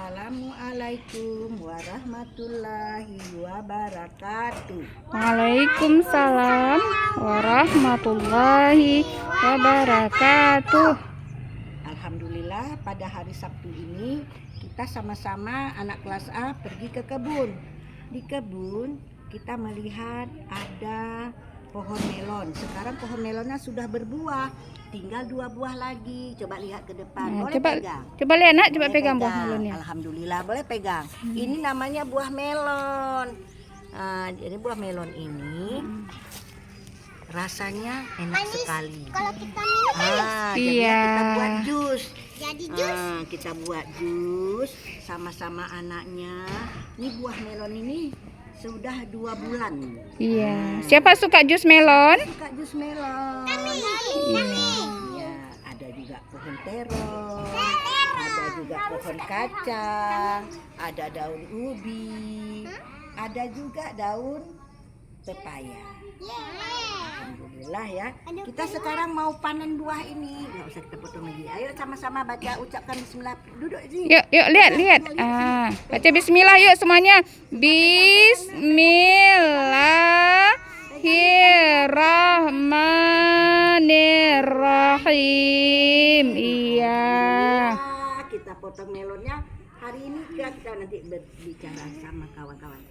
Assalamualaikum warahmatullahi wabarakatuh. Waalaikumsalam warahmatullahi wabarakatuh. Alhamdulillah pada hari Sabtu ini kita sama-sama anak kelas A pergi ke kebun. Di kebun kita melihat ada pohon melon. Sekarang pohon melonnya sudah berbuah, tinggal 2 buah lagi. Coba lihat ke depan. Boleh pegang? Coba lihat nak, coba Boleh pegang buah melonnya. Alhamdulillah boleh pegang. Ini namanya buah melon. Jadi buah melon ini rasanya enak sekali. Kalau kita minum Jadi kita buat jus. jadi jus. Kita buat jus sama-sama anaknya. Ini buah melon ini sudah 2 bulan. Iya. Siapa suka jus melon? Suka jus melon. Iya, ada juga pohon terong, ada juga pohon kacang, ada daun ubi, ada juga daun pepaya. Alhamdulillah ya. Kita sekarang mau panen buah ini. Nggak usah kita potong lagi. Ayo sama-sama baca, ucapkan bismillah. Duduk sini. Yuk, lihat. Baca bismillah yuk semuanya. Bismillahirrahmanirrahim. Iya. Kita potong melonnya hari ini, kita nanti berbicara sama kawan-kawan.